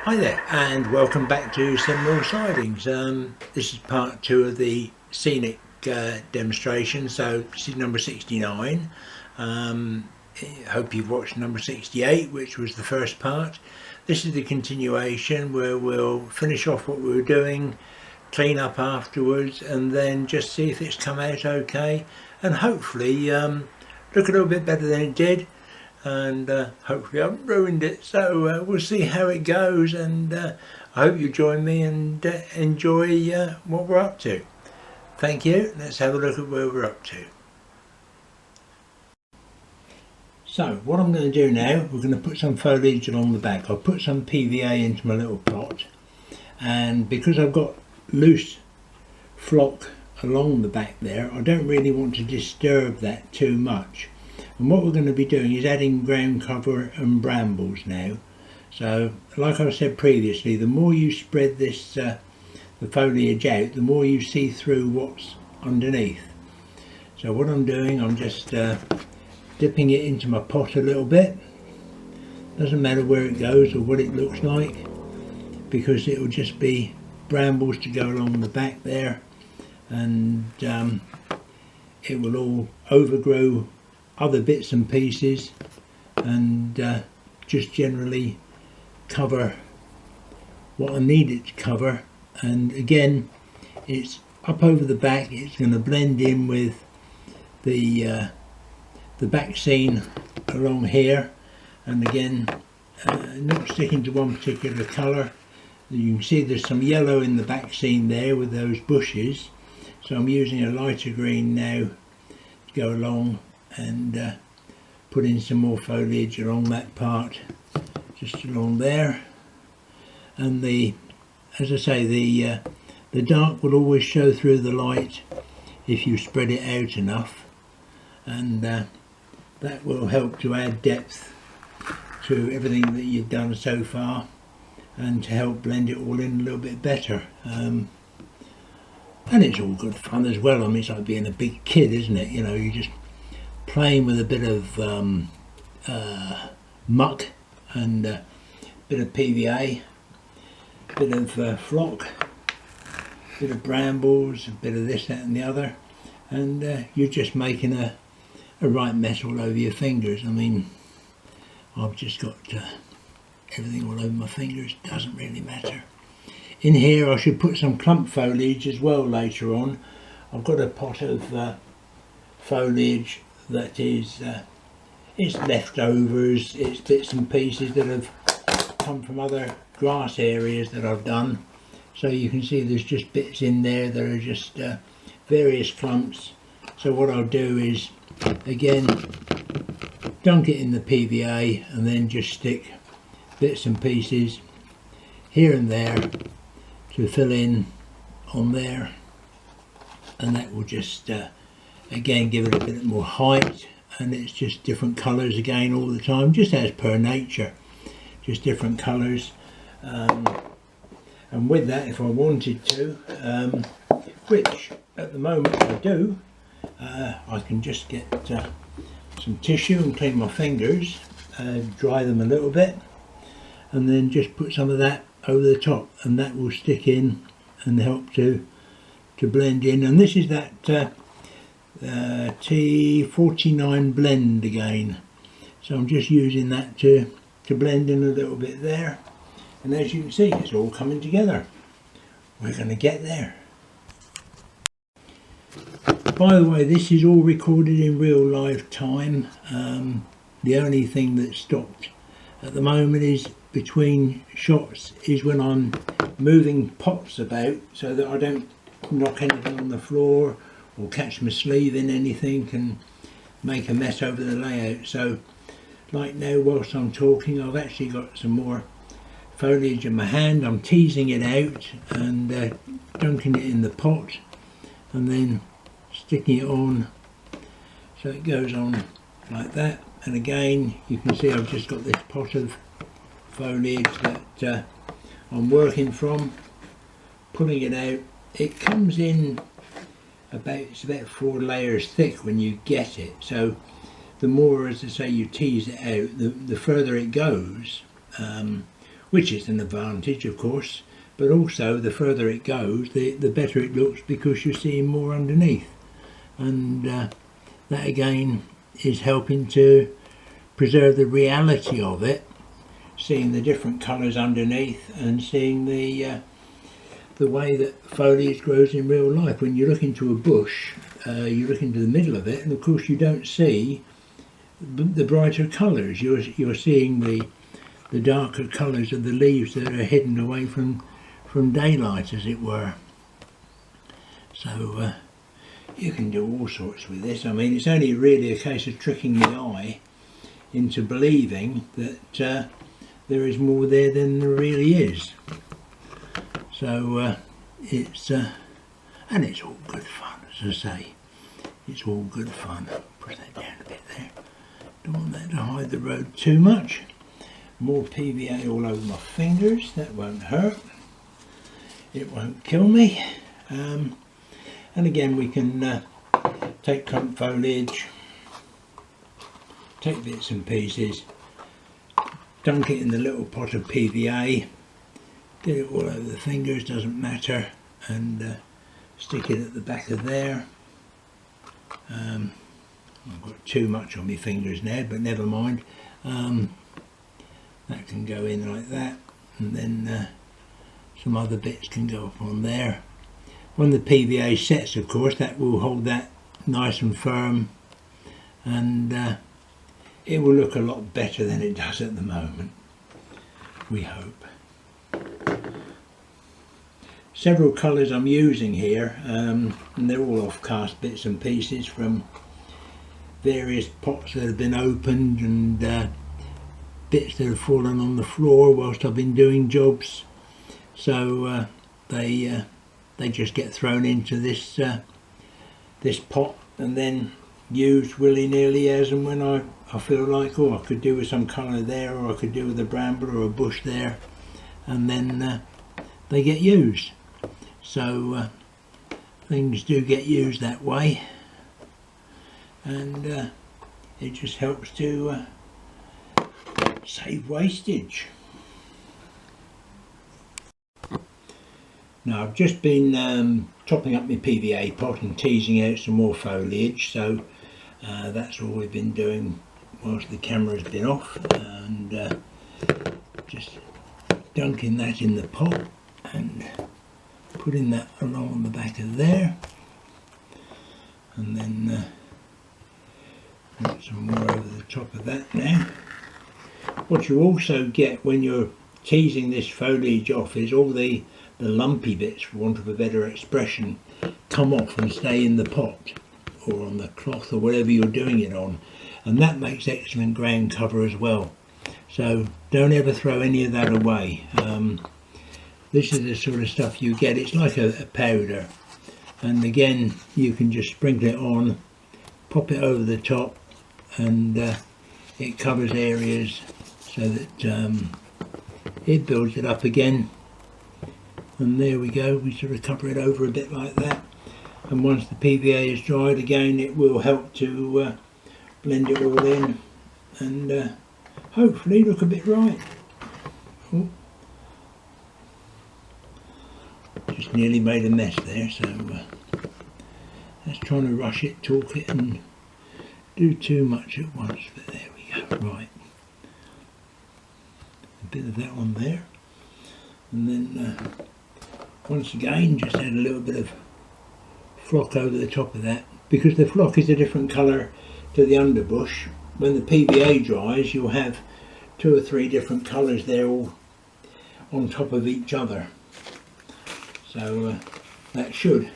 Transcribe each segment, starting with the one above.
Hi there and welcome back to Sidings. This is part 2 of the Scenic demonstration, so this is number 69. I hope you've watched number 68, which was the first part. This is the continuation where we'll finish off what we were doing, clean up afterwards, and then just see if it's come out okay, and hopefully look a little bit better than it did. And hopefully I haven't ruined it, so we'll see how it goes, and I hope you join me and enjoy what we're up to. Thank you. Let's have a look at where we're up to. So what I'm going to do now, we're going to put some foliage along the back. I'll put some PVA into my little pot, and because I've got loose flock along the back there, I don't really want to disturb that too much. And what we're going to be doing is adding ground cover and brambles now. So like I said previously, the more you spread this the foliage out, the more you see through what's underneath. So what I'm doing, I'm just dipping it into my pot a little bit. Doesn't matter where it goes or what it looks like, because it will just be brambles to go along the back there, and it will all overgrow other bits and pieces, and just generally cover what I need it to cover. And again, it's up over the back, it's going to blend in with the back scene along here, and again not sticking to one particular colour. You can see there's some yellow in the back scene there with those bushes, so I'm using a lighter green now to go along and put in some more foliage along that part, just along there. And as I say, the dark will always show through the light if you spread it out enough, and that will help to add depth to everything that you've done so far, and to help blend it all in a little bit better. And it's all good fun as well. I mean, it's like being a big kid, isn't it? You know, you just playing with a bit of muck and a bit of PVA, a bit of flock, a bit of brambles, a bit of this, that and the other, and you're just making a right mess all over your fingers. I mean, I've just got everything all over my fingers, doesn't really matter. In here I should put some clump foliage as well later on. I've got a pot of foliage that is it's leftovers, it's bits and pieces that have come from other grass areas that I've done. So you can see there's just bits in there that are just various clumps. So what I'll do is, again, dunk it in the PVA and then just stick bits and pieces here and there to fill in on there, and that will just again give it a bit more height, and it's just different colours again all the time, just as per nature, just different colours. And with that, if I wanted to, which at the moment I do, I can just get some tissue and clean my fingers, dry them a little bit, and then just put some of that over the top, and that will stick in and help to blend in. And this is that T49 blend again, so I'm just using that to blend in a little bit there, and as you can see, it's all coming together. We're going to get there. By the way, this is all recorded in real live time. The only thing that stopped at the moment is between shots is when I'm moving pots about, so that I don't knock anything on the floor or catch my sleeve in anything and make a mess over the layout. So like now, whilst I'm talking, I've actually got some more foliage in my hand. I'm teasing it out and dunking it in the pot, and then sticking it on so it goes on like that. And again, you can see I've just got this pot of foliage that I'm working from, pulling it out. It comes in it's about 4 layers thick when you get it, so the more, as I say, you tease it out, the further it goes. which is an advantage of course, but also the further it goes the better it looks because you're seeing more underneath, and that again is helping to preserve the reality of it, seeing the different colours underneath and seeing the way that foliage grows in real life. When you look into a bush, you look into the middle of it, and of course you don't see the brighter colours. You're seeing the darker colours of the leaves that are hidden away from daylight, as it were. So you can do all sorts with this. I mean, it's only really a case of tricking the eye into believing that there is more there than there really is. So it's and it's all good fun, as I say. It's all good fun. Push that down a bit there. Don't want that to hide the road too much. More PVA all over my fingers. That won't hurt. It won't kill me. And again, we can take clump foliage, take bits and pieces, dunk it in the little pot of PVA, get it all over the fingers, doesn't matter, and stick it at the back of there. I've got too much on my fingers now, but never mind. That can go in like that, and then some other bits can go up on there. When the PVA sets, of course, that will hold that nice and firm, and it will look a lot better than it does at the moment, we hope. Several colours I'm using here, and they're all off-cast bits and pieces from various pots that have been opened and bits that have fallen on the floor whilst I've been doing jobs. So they just get thrown into this this pot and then used willy-nilly as and when I feel like, oh, I could do with some colour there, or I could do with a bramble or a bush there, and then they get used. So things do get used that way, and it just helps to save wastage. Now, I've just been topping up my PVA pot and teasing out some more foliage, so that's all we've been doing whilst the camera's been off, and just dunking that in the pot and putting that along the back of there, and then put some more over the top of that now. What you also get when you're teasing this foliage off is all the lumpy bits, for want of a better expression, come off and stay in the pot or on the cloth or whatever you're doing it on, and that makes excellent ground cover as well. So don't ever throw any of that away. This is the sort of stuff you get. It's like a powder, and again you can just sprinkle it on, pop it over the top, and it covers areas so that it builds it up again. And there we go, we sort of cover it over a bit like that, and once the PVA is dried again, it will help to blend it all in and hopefully look a bit right. Oh, just nearly made a mess there, so let's try to rush it, talk it and do too much at once, but there we go. Right, a bit of that on there, and then once again just add a little bit of flock over the top of that, because the flock is a different colour to the underbush. When the PVA dries, you'll have 2 or 3 different colours there all on top of each other, so that should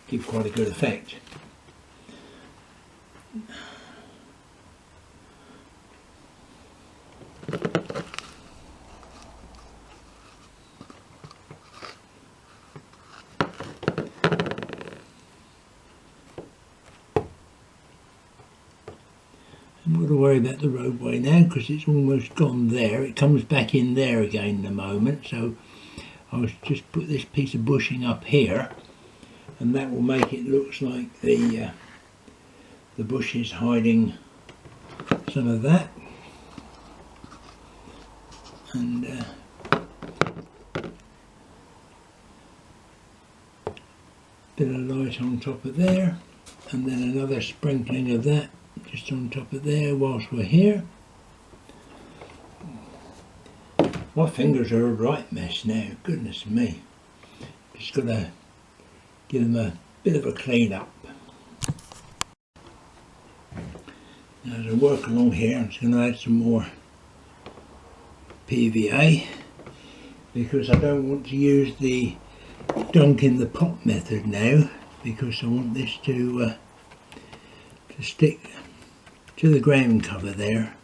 give quite a good effect. I'm not going to worry about the roadway now because it's almost gone there. It comes back in there again in a moment, so I'll just put this piece of bushing up here, and that will make it look like the bush is hiding some of that, and bit of light on top of there, and then another sprinkling of that just on top of there whilst we're here. My fingers are a right mess now, goodness me. Just got to give them a bit of a clean up. Now, as I work along here, I'm just going to add some more PVA, because I don't want to use the dunk in the pot method now, because I want this to stick to the ground cover there,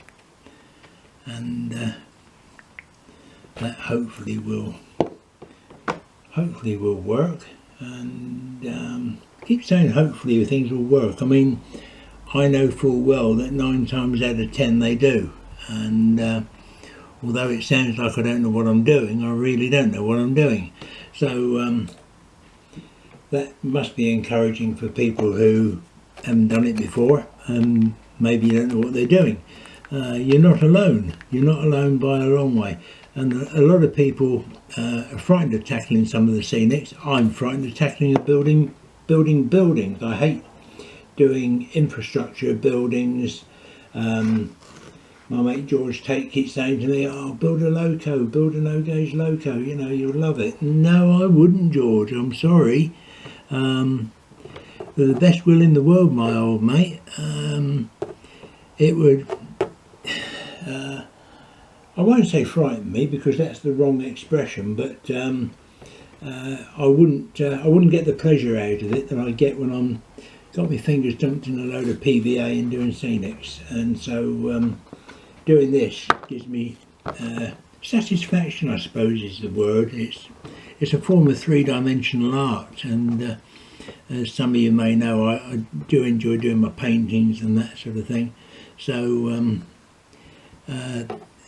and that hopefully will work. And keep saying hopefully things will work. I mean, I know full well that 9 times out of 10 they do, and although it sounds like I don't know what I'm doing, I really don't know what I'm doing. So that must be encouraging for people who haven't done it before, and maybe you don't know what they're doing. You're not alone. You're not alone by a long way. And a lot of people are frightened of tackling some of the scenics. I'm frightened of tackling the buildings. I hate doing infrastructure buildings. My mate George Tate keeps saying to me, "Oh, build a loco, build a no-gauge loco, you know, you'll love it." No, I wouldn't, George, I'm sorry. With the best will in the world, my old mate, it would, I won't say frighten me, because that's the wrong expression, but I wouldn't get the pleasure out of it that I get when I'm got my fingers dumped in a load of PVA and doing scenics. And so doing this gives me satisfaction, I suppose is the word. It's a form of three-dimensional art, and as some of you may know, I do enjoy doing my paintings and that sort of thing. So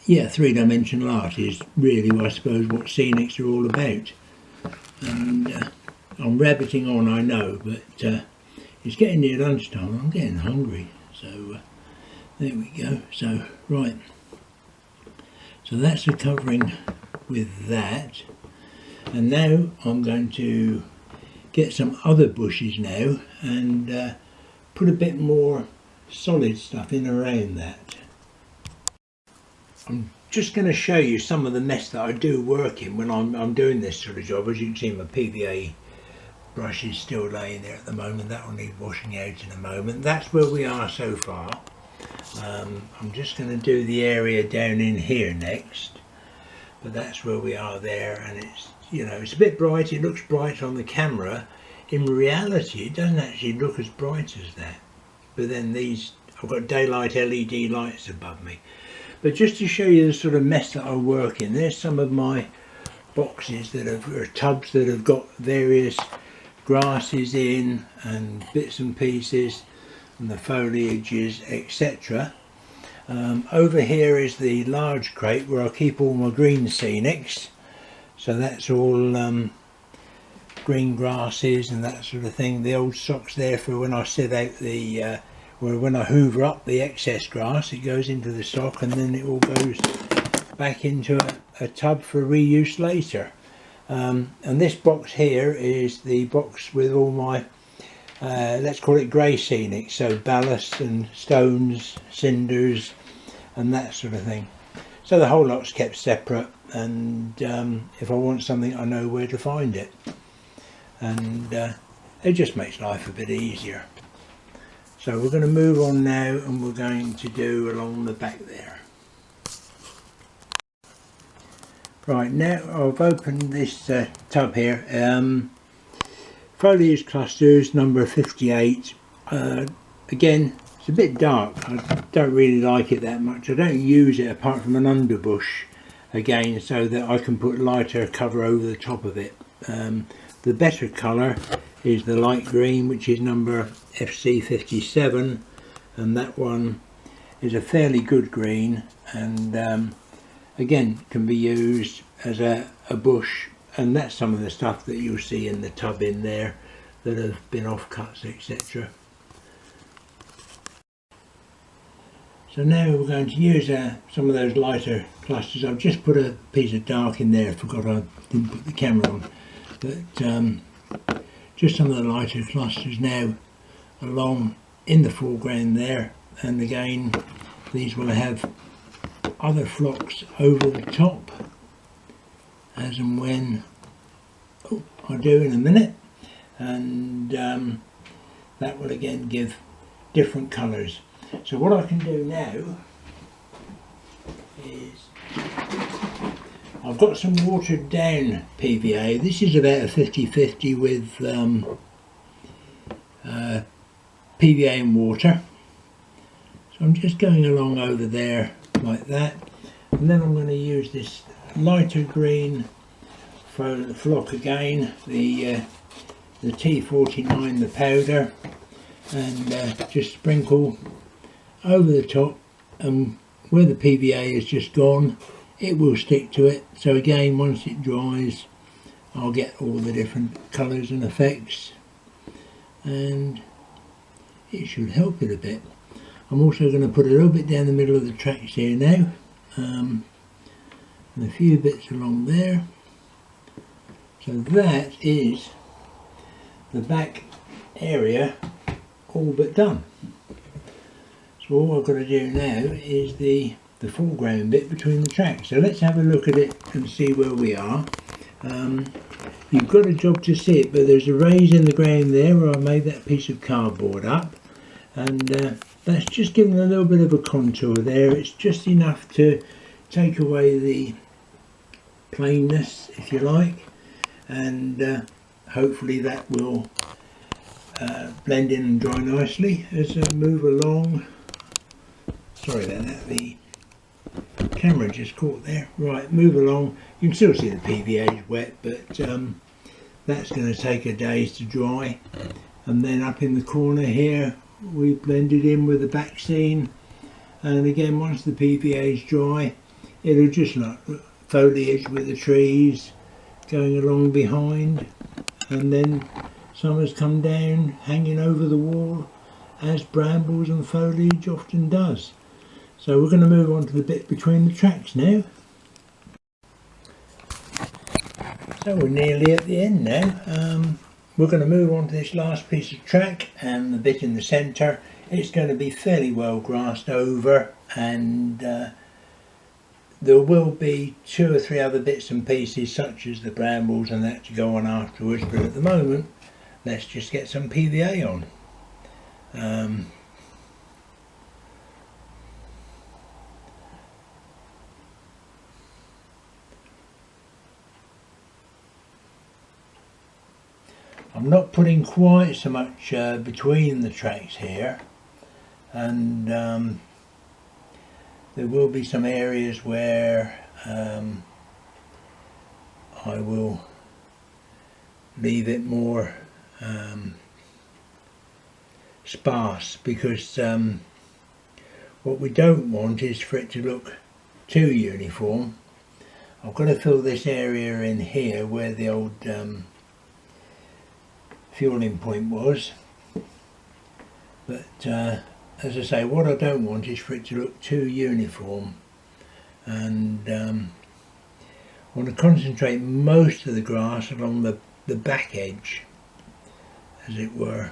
yeah, three-dimensional art is really, I suppose, what scenics are all about. And I'm rabbiting on, I know, but it's getting near lunchtime. I'm getting hungry, so there we go. So right, so that's the covering with that, and now I'm going to get some other bushes now and put a bit more solid stuff in around that. I'm just going to show you some of the mess that I do work in when I'm doing this sort of job. As you can see, my PVA brush is still laying there at the moment. That will need washing out in a moment. That's where we are so far. I'm just going to do the area down in here next, but that's where we are there. And it's, you know, it's a bit bright. It looks bright on the camera. In reality, it doesn't actually look as bright as that. But then these, I've got daylight LED lights above me. But just to show you the sort of mess that I work in, there's some of my boxes that have, or tubs that have got various grasses in and bits and pieces and the foliages, etc. Over here is the large crate where I keep all my green scenics. So that's all green grasses and that sort of thing. The old socks there for when I set out the when I hoover up the excess grass, it goes into the sock, and then it all goes back into a tub for reuse later. And this box here is the box with all my let's call it grey scenics, so ballast and stones, cinders and that sort of thing. So the whole lot's kept separate, and if I want something, I know where to find it, and it just makes life a bit easier. So we're going to move on now, and we're going to do along the back there. Right, now I've opened this tub here. Foliage clusters number 58. Again, it's a bit dark. I don't really like it that much. I don't use it apart from an underbush, again, so that I can put lighter cover over the top of it. The better colour is the light green, which is number FC57, and that one is a fairly good green, and again can be used as a bush, and that's some of the stuff that you'll see in the tub in there that have been offcuts, etc. So now we're going to use some of those lighter clusters. I've just put a piece of dark in there, forgot I didn't put the camera on, but just some of the lighter clusters now along in the foreground there, and again these will have other flocks over the top as and when I do in a minute, and that will again give different colours. So what I can do now is I've got some watered down PVA. This is about a 50-50 with PVA and water. So I'm just going along over there like that, and then I'm going to use this lighter green flock again, the T49, the powder, and just sprinkle over the top, and where the PVA is just gone it will stick to it. So again, once it dries I'll get all the different colours and effects, and it should help it a bit. I'm also going to put a little bit down the middle of the tracks here now, and a few bits along there. So that is the back area all but done. So all I've got to do now is the foreground bit between the tracks. So let's have a look at it and see where we are. You've got a job to see it, but there's a raise in the ground there where I made that piece of cardboard up, and that's just giving a little bit of a contour there. It's just enough to take away the plainness, if you like, and hopefully that will blend in and dry nicely as I move along. Sorry about that, the camera just caught there. Right, move along. You can still see the PVA is wet, but that's going to take a day to dry. And then up in the corner here we blended in with the back scene, and again once the PVA is dry it'll just look foliage with the trees going along behind, and then summer's come down hanging over the wall as brambles and foliage often does. So we're going to move on to the bit between the tracks now. So we're nearly at the end now. We're going to move on to this last piece of track, and the bit in the centre, it's going to be fairly well grassed over, and there will be 2 or 3 other bits and pieces such as the brambles and that to go on afterwards, but at the moment let's just get some PVA on. I'm not putting quite so much between the tracks here, and there will be some areas where I will leave it more sparse, because what we don't want is for it to look too uniform. I've got to fill this area in here where the old fueling point was, but as I say, what I don't want is for it to look too uniform, and I want to concentrate most of the grass along the back edge, as it were.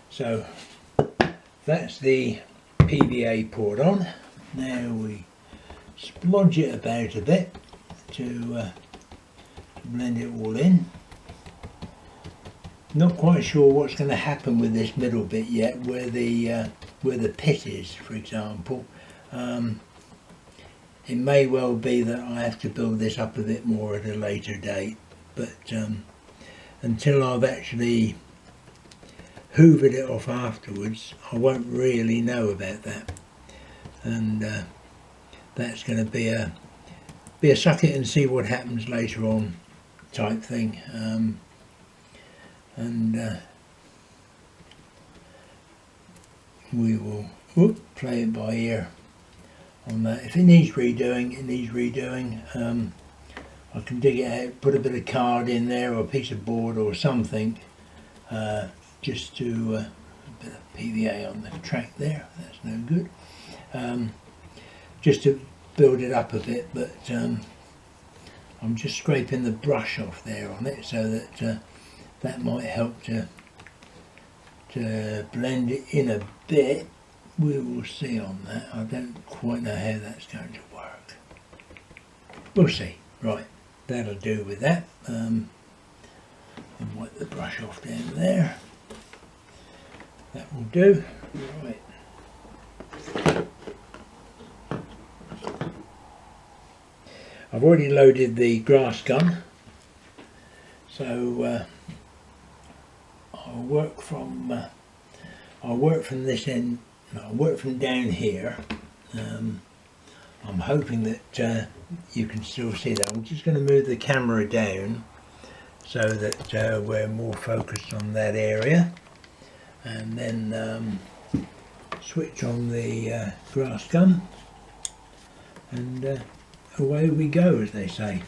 So that's the PVA poured on. Now we splodge it about a bit to blend it all in. Not quite sure what's going to happen with this middle bit yet, where the pit is, for example. It may well be that I have to build this up a bit more at a later date, but until I've actually hoovered it off afterwards, I won't really know about that, and that's going to be a suck it and see what happens later on type thing. And we will play it by ear on that. If it needs redoing, it needs redoing. I can dig it out, put a bit of card in there or a piece of board or something, just to a bit of PVA on the track there. That's no good. just to build it up a bit, but I'm just scraping the brush off there on it so that that might help to blend it in a bit. We will see on that. I don't quite know how that's going to work. We'll see. Right, that'll do with that. I'll wipe the brush off down there. That will do. Right. I've already loaded the grass gun, so I'll work from this end. No, I'll work from down here. I'm hoping that you can still see that. I'm just going to move the camera down so that we're more focused on that area, and then switch on the grass gun, and away we go, as they say.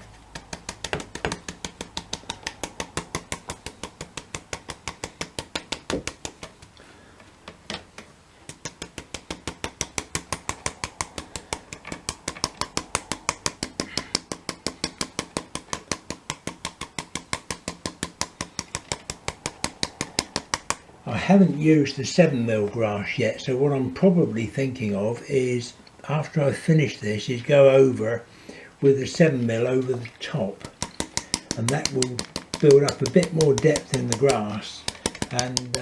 I haven't used the 7mm grass yet, so what I'm probably thinking of is, after I finish this, is go over with the 7mm over the top, and that will build up a bit more depth in the grass and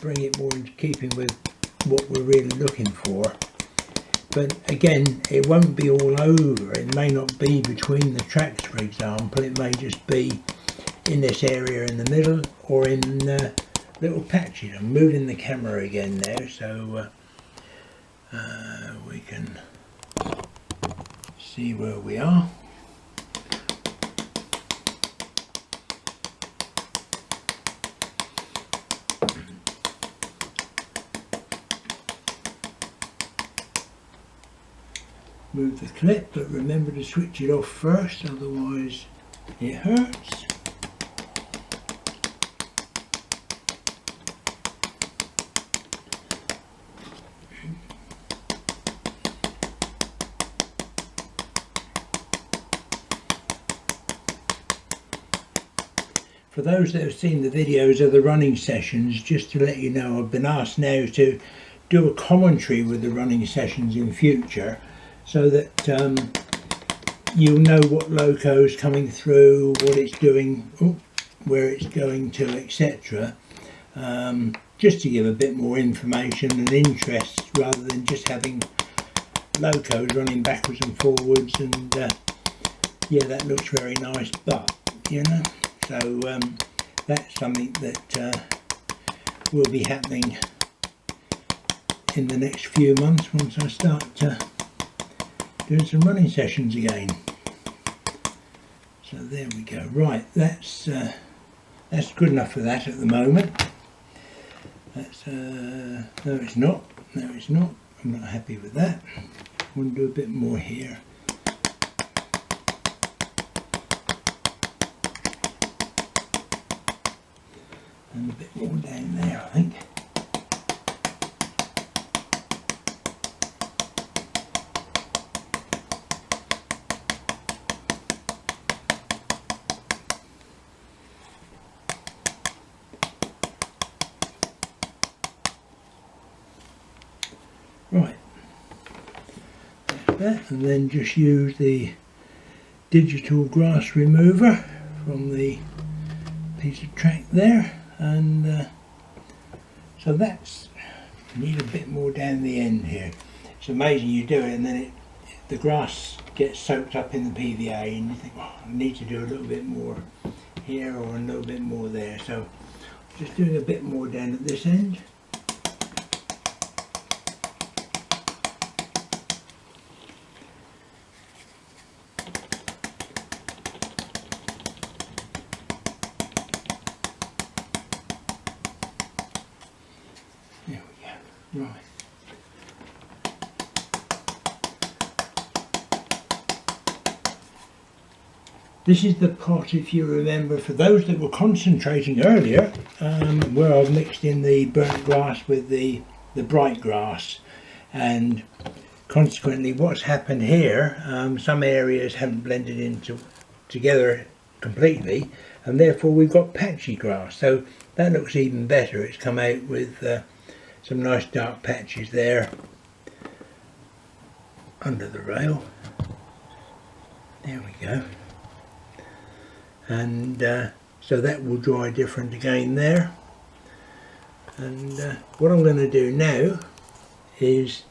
bring it more into keeping with what we're really looking for. But again, it won't be all over. It may not be between the tracks, for example. It may just be in this area in the middle, or in little patches. I'm moving the camera again now, so we can see where we are. Move the clip, but remember to switch it off first, otherwise it hurts. For those that have seen the videos of the running sessions, just to let you know, I've been asked now to do a commentary with the running sessions in future, so that you'll know what loco is coming through, what it's doing, where it's going to, etc. Just to give a bit more information and interest, rather than just having locos running backwards and forwards, and yeah, that looks very nice, but you know. So that's something that will be happening in the next few months once I start doing some running sessions again. So there we go. Right, that's good enough for that at the moment. That's no, it's not. No, it's not. I'm not happy with that. I want to do a bit more here. And a bit more down there, I think. Right, that, and then just use the digital grass remover from the piece of track there. And so that's, need a bit more down the end here. It's amazing, you do it and then the grass gets soaked up in the PVA, and you think, oh, I need to do a little bit more here or a little bit more there. So just doing a bit more down at this end. There we go. Right. This is the pot, if you remember, for those that were concentrating earlier, where I've mixed in the burnt grass with the bright grass. and consequently what's happened here, some areas haven't blended into together completely, and therefore we've got patchy grass. So that looks even better. It's come out with some nice dark patches there under the rail. There we go. And so that will dry different again there. And what I'm going to do now is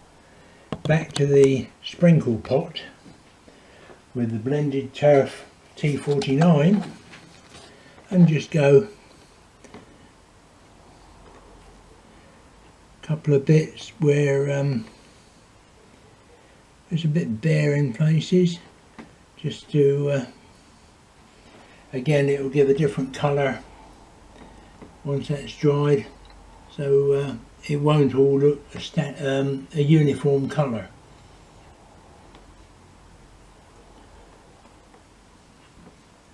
back to the sprinkle pot with the blended turf T49 and just go a couple of bits where it's a bit bare in places, just to again, it will give a different colour once that's dried, so it won't all look a uniform colour.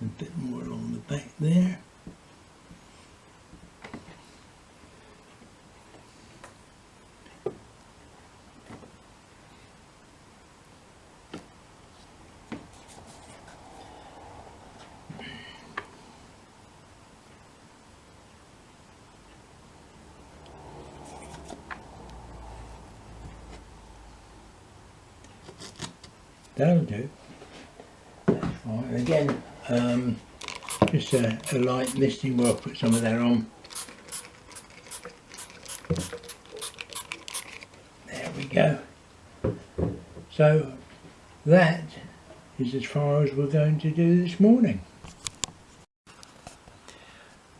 A bit more along the back there. That'll do. That's fine. And again, just a light misting. Well, I'll put some of that on. There we go. So that is as far as we're going to do this morning.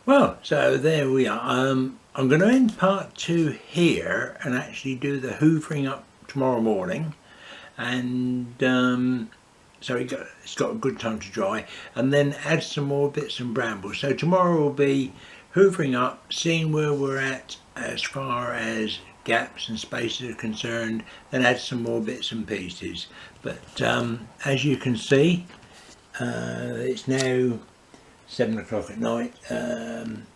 Well, so there we are. I'm going to end part 2 here and actually do the hoovering up tomorrow morning. And so it's got a good time to dry, and then add some more bits and brambles. So tomorrow will be hoovering up, seeing where we're at as far as gaps and spaces are concerned, then add some more bits and pieces. But as you can see, it's now 7 o'clock at night.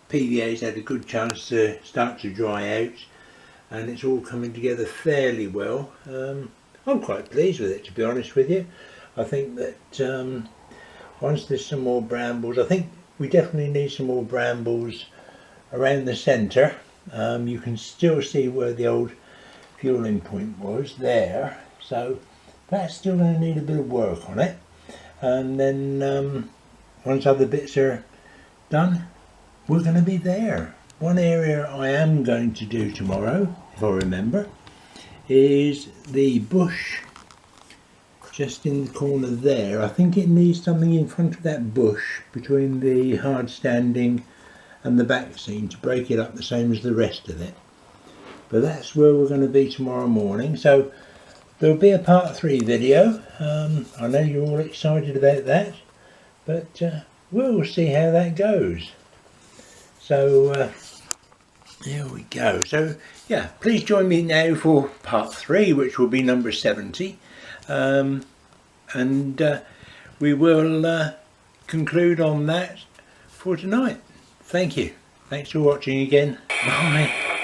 PVA's had a good chance to start to dry out, and it's all coming together fairly well. I'm quite pleased with it, to be honest with you. I think that once there's some more brambles, I think we definitely need some more brambles around the centre. You can still see where the old fueling point was there, so that's still going to need a bit of work on it. And then once other bits are done, we're going to be there. One area I am going to do tomorrow, if I remember, is the bush just in the corner there. I think it needs something in front of that bush between the hard standing and the back scene to break it up the same as the rest of it. But that's where we're going to be tomorrow morning. So there'll be a part 3 video. I know you're all excited about that, but we'll see how that goes. So there we go. So yeah, please join me now for part 3, which will be number 70, and we will conclude on that for tonight. Thank you. Thanks for watching again. Bye.